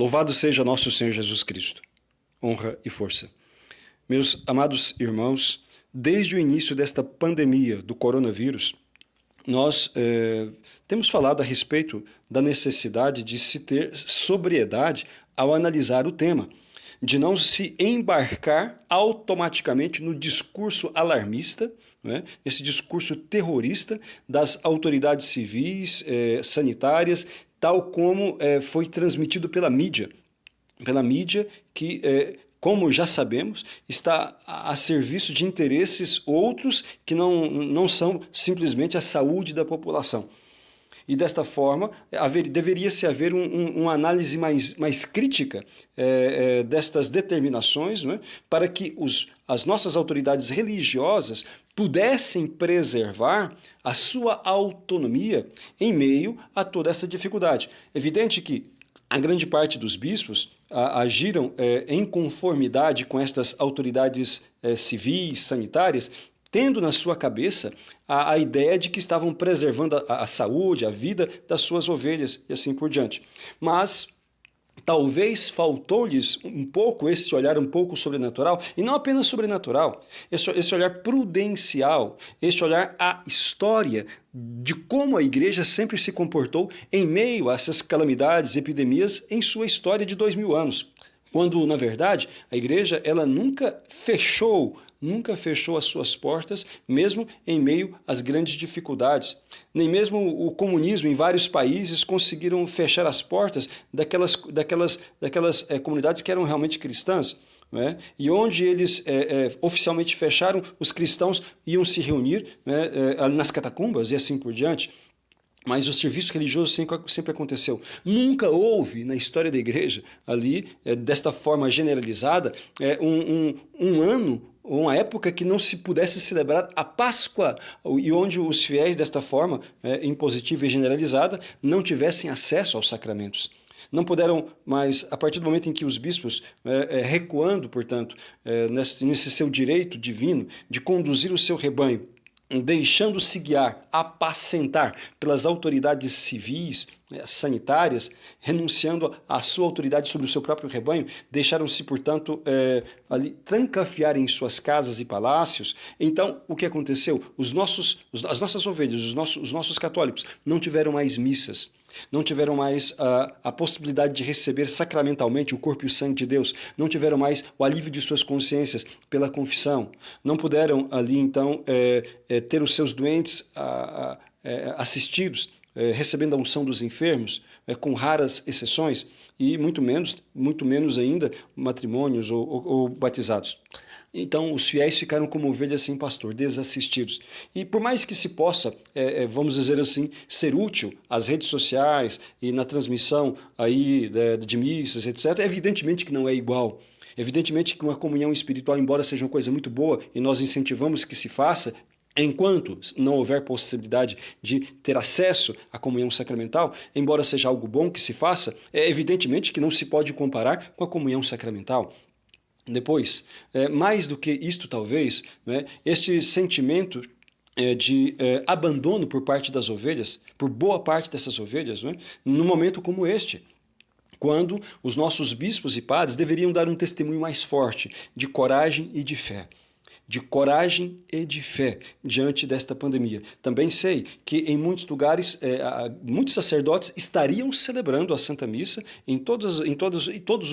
Louvado seja nosso Senhor Jesus Cristo. Honra e força. Meus amados irmãos, desde o início desta pandemia do coronavírus, nós temos falado a respeito da necessidade de se ter sobriedade ao analisar o tema, de não se embarcar automaticamente no discurso alarmista, né, esse discurso terrorista das autoridades civis, sanitárias, tal como foi transmitido pela mídia que, como já sabemos, está a serviço de interesses outros que não são simplesmente a saúde da população. E desta forma, deveria-se haver uma análise mais crítica destas determinações, não é? Para que as nossas autoridades religiosas pudessem preservar a sua autonomia em meio a toda essa dificuldade. Evidente que a grande parte dos bispos agiram em conformidade com estas autoridades civis, sanitárias, tendo na sua cabeça a ideia de que estavam preservando a saúde, a vida das suas ovelhas e assim por diante. Mas talvez faltou-lhes um pouco esse olhar um pouco sobrenatural, e não apenas sobrenatural, esse olhar prudencial, esse olhar à história de como a igreja sempre se comportou em meio a essas calamidades, epidemias em sua história de 2000 anos. Quando, na verdade, a igreja ela nunca fechou as suas portas, mesmo em meio às grandes dificuldades. Nem mesmo o comunismo em vários países conseguiram fechar as portas daquelas comunidades que eram realmente cristãs. Né? E onde eles oficialmente fecharam, os cristãos iam se reunir, né, nas catacumbas e assim por diante. Mas o serviço religioso sempre aconteceu. Nunca houve na história da igreja, ali, desta forma generalizada, um ano ou uma época que não se pudesse celebrar a Páscoa e onde os fiéis, desta forma impositiva e generalizada, não tivessem acesso aos sacramentos. Não puderam mais, a partir do momento em que os bispos, recuando, portanto, nesse seu direito divino de conduzir o seu rebanho, deixando-se guiar, apacentar pelas autoridades civis, sanitárias, renunciando à sua autoridade sobre o seu próprio rebanho, deixaram-se, portanto, ali trancafiar em suas casas e palácios. Então, o que aconteceu? As nossas ovelhas, os nossos católicos, não tiveram mais missas. Não tiveram mais a possibilidade de receber sacramentalmente o corpo e o sangue de Deus. Não tiveram mais o alívio de suas consciências pela confissão. Não puderam ali, então, ter os seus doentes assistidos, recebendo a unção dos enfermos, com raras exceções, e muito menos ainda matrimônios ou batizados. Então, os fiéis ficaram como ovelhas sem pastor, desassistidos. E por mais que se possa, vamos dizer assim, ser útil às redes sociais e na transmissão aí de missas, etc., evidentemente que não é igual. Evidentemente que uma comunhão espiritual, embora seja uma coisa muito boa e nós incentivamos que se faça, enquanto não houver possibilidade de ter acesso à comunhão sacramental, embora seja algo bom que se faça, evidentemente que não se pode comparar com a comunhão sacramental. Depois, mais do que isto talvez, né, este sentimento de abandono por parte das ovelhas, por boa parte dessas ovelhas, né, num momento como este, quando os nossos bispos e padres deveriam dar um testemunho mais forte de coragem e de fé. De coragem e de fé diante desta pandemia. Também sei que em muitos lugares, muitos sacerdotes estariam celebrando a Santa Missa em todos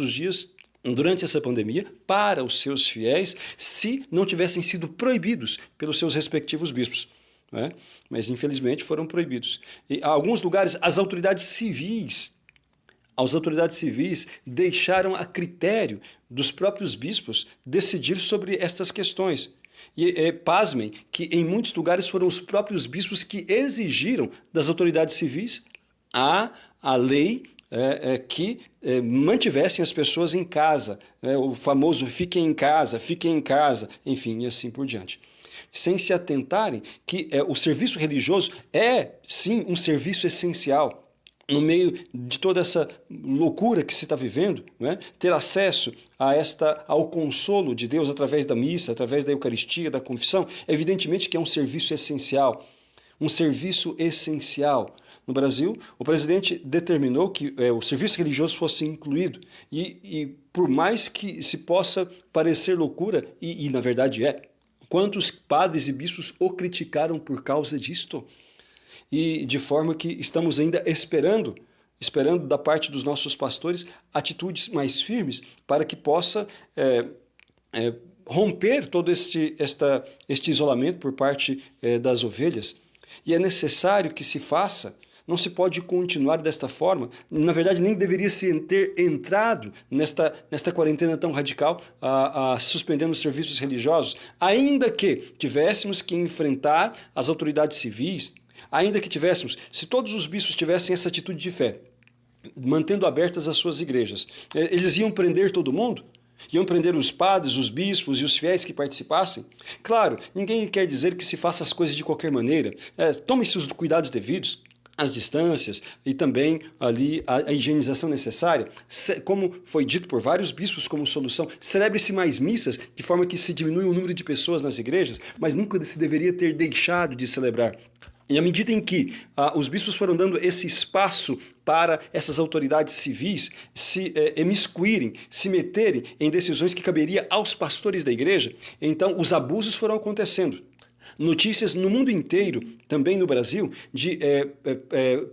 os dias durante essa pandemia para os seus fiéis, se não tivessem sido proibidos pelos seus respectivos bispos. Né? Mas infelizmente foram proibidos. E, em alguns lugares, as autoridades civis deixaram a critério dos próprios bispos decidir sobre estas questões. E pasmem que em muitos lugares foram os próprios bispos que exigiram das autoridades civis a lei que mantivessem as pessoas em casa, o famoso fiquem em casa, enfim, e assim por diante. Sem se atentarem que o serviço religioso é, sim, um serviço essencial. No meio de toda essa loucura que se está vivendo, né, ter acesso ao consolo de Deus através da missa, através da Eucaristia, da confissão, evidentemente que é um serviço essencial. Um serviço essencial. no Brasil, o presidente determinou que o serviço religioso fosse incluído. E por mais que se possa parecer loucura, e na verdade quantos padres e bispos o criticaram por causa disto? E de forma que estamos ainda esperando da parte dos nossos pastores atitudes mais firmes para que possa romper todo este isolamento por parte das ovelhas. E é necessário que se faça. Não se pode continuar desta forma. Na verdade, nem deveria se ter entrado nesta quarentena tão radical, suspendendo os serviços religiosos, ainda que tivéssemos que enfrentar as autoridades civis, ainda que se todos os bispos tivessem essa atitude de fé, mantendo abertas as suas igrejas, eles iam prender todo mundo? Iam prender os padres, os bispos e os fiéis que participassem? Claro, ninguém quer dizer que se faça as coisas de qualquer maneira. Tome-se os cuidados devidos, as distâncias e também ali a higienização necessária. Como foi dito por vários bispos como solução, celebre-se mais missas de forma que se diminui o número de pessoas nas igrejas, mas nunca se deveria ter deixado de celebrar. E à medida em que os bispos foram dando esse espaço para essas autoridades civis se emiscuírem, se meterem em decisões que caberia aos pastores da igreja, então os abusos foram acontecendo. Notícias no mundo inteiro, também no Brasil, de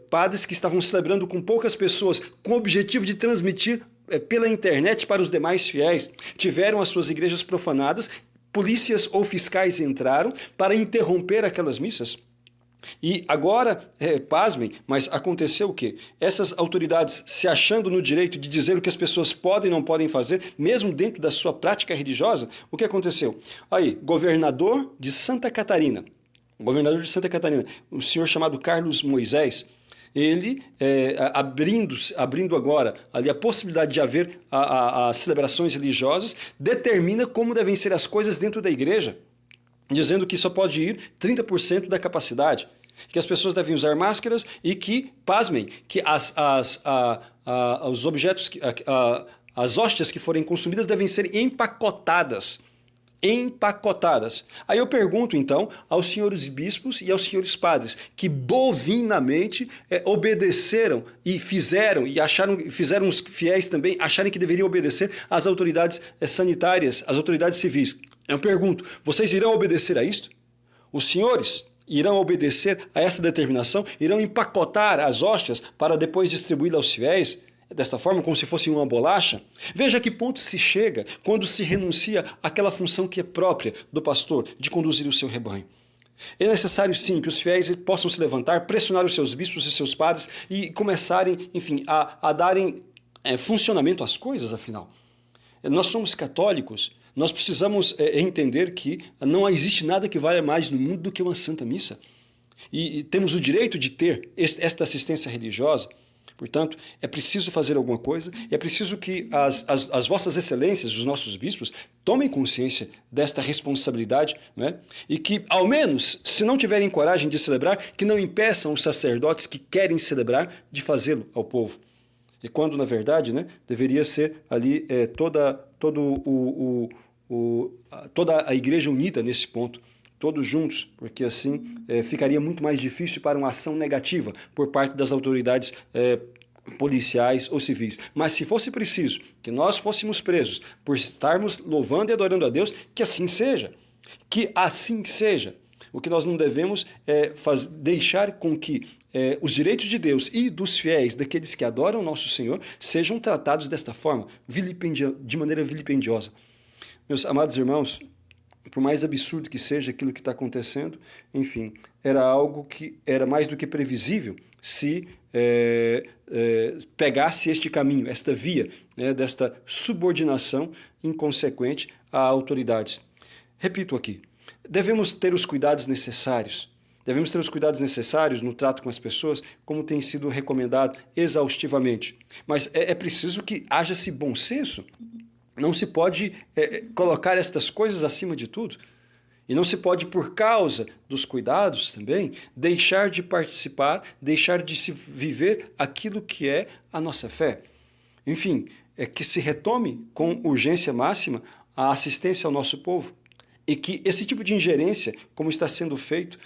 padres que estavam celebrando com poucas pessoas, com o objetivo de transmitir pela internet para os demais fiéis. Tiveram as suas igrejas profanadas, polícias ou fiscais entraram para interromper aquelas missas. E agora, pasmem, mas aconteceu o quê? Essas autoridades se achando no direito de dizer o que as pessoas podem e não podem fazer, mesmo dentro da sua prática religiosa, o que aconteceu? Aí, governador de Santa Catarina, o senhor chamado Carlos Moisés, ele, abrindo agora ali a possibilidade de haver as celebrações religiosas, determina como devem ser as coisas dentro da igreja, dizendo que só pode ir 30% da capacidade, que as pessoas devem usar máscaras e que, pasmem, que os objetos, as hóstias que forem consumidas devem ser empacotadas. Aí eu pergunto, então, aos senhores bispos e aos senhores padres, que bovinamente obedeceram e fizeram os fiéis também acharem que deveriam obedecer às autoridades sanitárias, às autoridades civis. Eu pergunto, vocês irão obedecer a isto? Os senhores irão obedecer a essa determinação? Irão empacotar as hóstias para depois distribuí-las aos fiéis? Desta forma, como se fosse uma bolacha? Veja a que ponto se chega quando se renuncia àquela função que é própria do pastor, de conduzir o seu rebanho. É necessário, sim, que os fiéis possam se levantar, pressionar os seus bispos e seus padres e começarem, enfim, a darem funcionamento às coisas, afinal. Nós somos católicos. Nós precisamos entender que não existe nada que valha mais no mundo do que uma santa missa. E temos o direito de ter esta assistência religiosa. Portanto, é preciso fazer alguma coisa, é preciso que as vossas excelências, os nossos bispos, tomem consciência desta responsabilidade, né? E que, ao menos, se não tiverem coragem de celebrar, que não impeçam os sacerdotes que querem celebrar de fazê-lo ao povo. E quando, na verdade, né, deveria ser ali toda a igreja unida nesse ponto, todos juntos, porque assim ficaria muito mais difícil para uma ação negativa por parte das autoridades policiais ou civis. Mas se fosse preciso que nós fôssemos presos por estarmos louvando e adorando a Deus, que assim seja. Que assim seja. O que nós não devemos é deixar com que os direitos de Deus e dos fiéis, daqueles que adoram o nosso Senhor, sejam tratados desta forma, de maneira vilipendiosa. Meus amados irmãos, por mais absurdo que seja aquilo que está acontecendo, enfim, era algo que era mais do que previsível se pegasse este caminho, esta via, desta subordinação inconsequente a autoridades. Repito aqui, devemos ter os cuidados necessários. Devemos ter os cuidados necessários no trato com as pessoas, como tem sido recomendado exaustivamente. Mas é preciso que haja-se bom senso. Não se pode colocar estas coisas acima de tudo. E não se pode, por causa dos cuidados também, deixar de participar, deixar de se viver aquilo que é a nossa fé. Enfim, que se retome com urgência máxima a assistência ao nosso povo. E que esse tipo de ingerência, como está sendo feito,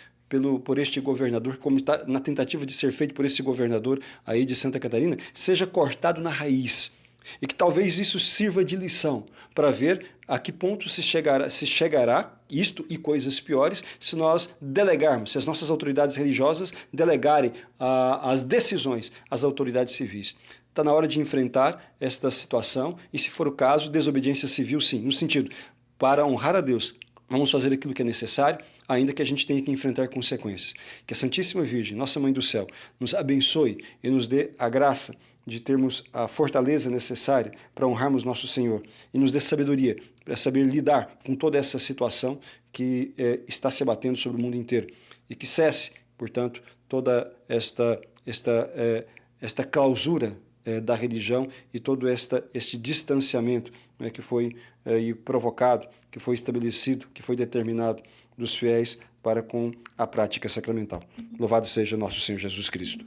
por este governador, como está na tentativa de ser feito por esse governador aí de Santa Catarina, seja cortado na raiz. E que talvez isso sirva de lição para ver a que ponto se chegará isto e coisas piores se nós delegarmos, se as nossas autoridades religiosas delegarem as decisões às autoridades civis. Está na hora de enfrentar esta situação e, se for o caso, desobediência civil, sim, no sentido, para honrar a Deus, vamos fazer aquilo que é necessário, ainda que a gente tenha que enfrentar consequências. Que a Santíssima Virgem, Nossa Mãe do Céu, nos abençoe e nos dê a graça de termos a fortaleza necessária para honrarmos nosso Senhor e nos dê sabedoria para saber lidar com toda essa situação que está se abatendo sobre o mundo inteiro e que cesse, portanto, toda esta clausura da religião e todo este distanciamento, né, que foi provocado, que foi estabelecido, que foi determinado dos fiéis para com a prática sacramental. Louvado seja nosso Senhor Jesus Cristo.